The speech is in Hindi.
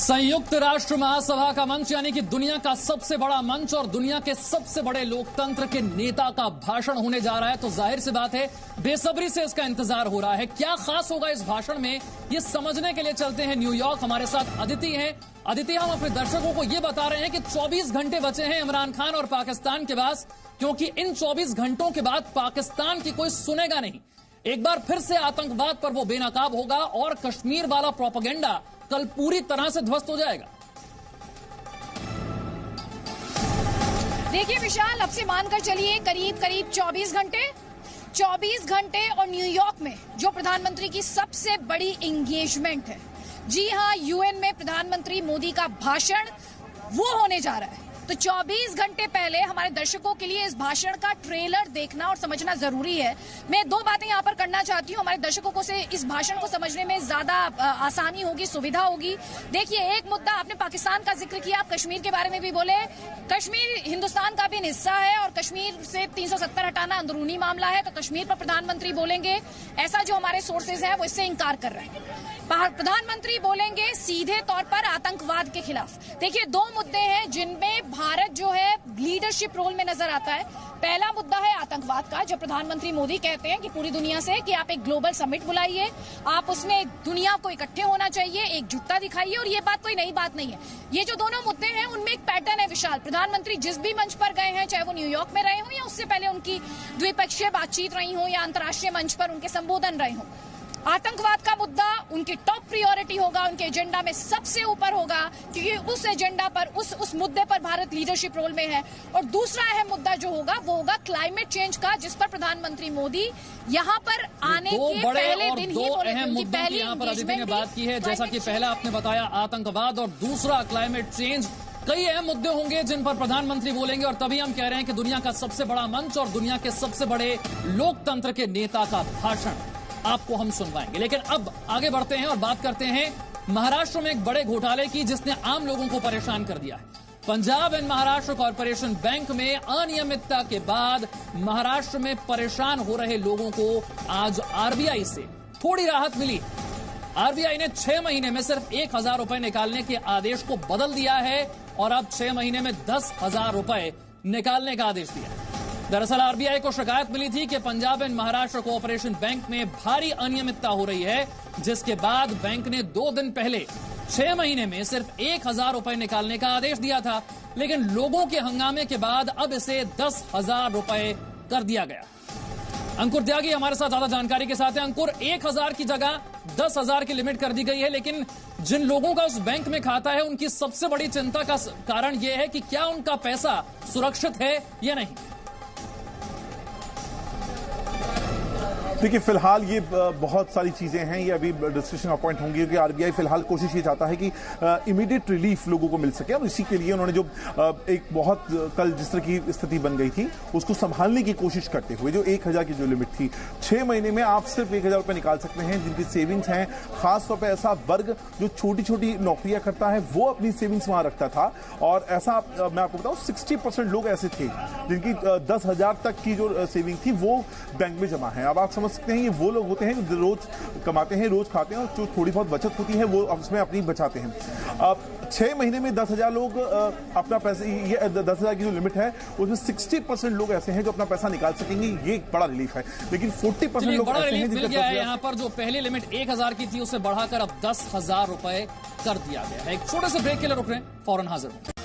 संयुक्त राष्ट्र महासभा का मंच यानी कि दुनिया का सबसे बड़ा मंच और दुनिया के सबसे बड़े लोकतंत्र के नेता का भाषण होने जा रहा है। तो जाहिर सी बात है, बेसब्री से इसका इंतजार हो रहा है। क्या खास होगा इस भाषण में, ये समझने के लिए चलते हैं न्यूयॉर्क। हमारे साथ अदिति हैं। अदिति, हम अपने दर्शकों को ये बता रहे हैं कि 24 घंटे बचे हैं इमरान खान और पाकिस्तान के पास, क्योंकि इन 24 घंटों के बाद पाकिस्तान की कोई सुनेगा नहीं। एक बार फिर से आतंकवाद पर वो बेनकाब होगा और कश्मीर वाला प्रोपेगेंडा कल पूरी तरह से ध्वस्त हो जाएगा। देखिए विशाल, अब से मानकर चलिए करीब 24 घंटे और न्यूयॉर्क में जो प्रधानमंत्री की सबसे बड़ी एंगेजमेंट है, जी हां, यूएन में प्रधानमंत्री मोदी का भाषण वो होने जा रहा है। तो 24 घंटे पहले हमारे दर्शकों के लिए इस भाषण का ट्रेलर देखना और समझना जरूरी है। मैं दो बातें यहां पर करना चाहती हूं, हमारे दर्शकों को से इस भाषण को समझने में ज्यादा आसानी होगी, सुविधा होगी। देखिए, एक मुद्दा आपने पाकिस्तान का जिक्र किया, आप कश्मीर के बारे में भी बोले। कश्मीर हिंदुस्तान का भी हिस्सा है और कश्मीर से 370 हटाना अंदरूनी मामला है, तो कश्मीर पर प्रधानमंत्री बोलेंगे, ऐसा जो हमारे सोर्सेज हैं वो इससे इंकार कर रहे हैं। प्रधानमंत्री बोलेंगे सीधे तौर पर आतंकवाद के खिलाफ। देखिए, दो मुद्दे हैं जिनमें भारत जो है लीडरशिप रोल में नजर आता है। पहला मुद्दा है आतंकवाद का, जो प्रधानमंत्री मोदी कहते हैं कि पूरी दुनिया से कि आप एक ग्लोबल समिट बुलाइए, आप उसमें दुनिया को इकट्ठे होना चाहिए, एकजुटता दिखाइए, और ये बात कोई नई बात नहीं है। ये जो दोनों मुद्दे हैं उनमें एक पैटर्न है विशाल। प्रधानमंत्री जिस भी मंच पर गए हैं, चाहे वो न्यूयॉर्क में रहे हों या उससे पहले उनकी द्विपक्षीय बातचीत रही हो या अंतर्राष्ट्रीय मंच पर उनके संबोधन रहे हों, आतंकवाद का मुद्दा उनकी टॉप प्रायोरिटी होगा, उनके एजेंडा में सबसे ऊपर होगा, क्योंकि उस एजेंडा पर उस मुद्दे पर भारत लीडरशिप रोल में है। और दूसरा अहम मुद्दा जो होगा वो होगा क्लाइमेट चेंज का, जिस पर प्रधानमंत्री मोदी यहाँ पर आने के पहले दिन ही अहम मुद्दों की यहाँ पर अदिति ने बात की है। जैसा कि पहला आपने बताया आतंकवाद और दूसरा क्लाइमेट चेंज, कई अहम मुद्दे होंगे जिन पर प्रधानमंत्री बोलेंगे। और तभी हम कह रहे हैं कि दुनिया का सबसे बड़ा मंच और दुनिया के सबसे बड़े लोकतंत्र के नेता का भाषण आपको हम सुनवाएंगे। लेकिन अब आगे बढ़ते हैं और बात करते हैं महाराष्ट्र में एक बड़े घोटाले की, जिसने आम लोगों को परेशान कर दिया है। Punjab and Maharashtra corporation bank में अनियमितता के बाद महाराष्ट्र में परेशान हो रहे लोगों को आज आरबीआई से थोड़ी राहत मिली। आरबीआई ने 6 महीने में सिर्फ 1,000 रुपए निकालने के आदेश को बदल दिया है और अब 6 महीने में 10,000 रुपए निकालने का आदेश दिया है। दरअसल आरबीआई को शिकायत मिली थी कि Punjab and Maharashtra cooperation bank में भारी अनियमितता हो रही है, जिसके बाद बैंक ने 2 दिन पहले 6 महीने में सिर्फ 1,000 रुपए निकालने का आदेश दिया था। लेकिन लोगों के हंगामे के बाद अब इसे 10,000 रुपए कर दिया गया। अंकुर त्यागी हमारे साथ ज्यादा जानकारी के साथ है। अंकुर, 1,000 की जगह 10,000 की लिमिट कर दी गई है, लेकिन जिन लोगों का उस बैंक में खाता है उनकी सबसे बड़ी चिंता का कारण यह है कि क्या उनका पैसा सुरक्षित है या नहीं। देखिए, फिलहाल ये बहुत सारी चीजें हैं, ये अभी डिस्कशन का पॉइंट होंगी कि आरबीआई फिलहाल कोशिश ये चाहता है कि इमीडिएट रिलीफ लोगों को मिल सके, और इसी के लिए उन्होंने जो एक बहुत कल जिस तरह की स्थिति बन गई थी उसको संभालने की कोशिश करते हुए जो 1,000 की जो लिमिट थी, 6 महीने में आप सिर्फ 1,000 रुपए निकाल सकते हैं जिनकी सेविंग्स हैं। खासतौर पर ऐसा वर्ग जो छोटी छोटी नौकरियां करता है वो अपनी सेविंग्स वहां रखता था, और ऐसा मैं आपको बताऊं 60% लोग ऐसे थे जिनकी 10,000 तक की जो सेविंग थी वो बैंक में जमा है। अब आप समझ सकते हैं ये वो लोग होते हैं जो रोज कमाते हैं, रोज खाते हैं, और जो थोड़ी बहुत बचत होती है वो उसमें अपनी बचाते हैं। अब 6 महीने में 10,000 लोग अपना पैसा, ये 10,000 की जो लिमिट है उसमें 60% लोग ऐसे हैं जो अपना पैसा निकाल सकेंगे। ये एक बड़ा रिलीफ है, लेकिन 40% लोग ऐसे हैं मिल गया है। यहाँ पर जो पहली लिमिट 1,000 की थी उसे बढ़ाकर अब 10,000 रुपए कर दिया गया है। एक छोटे से ब्रेक के लिए रुक रहे हैं, फौरन हाजिर।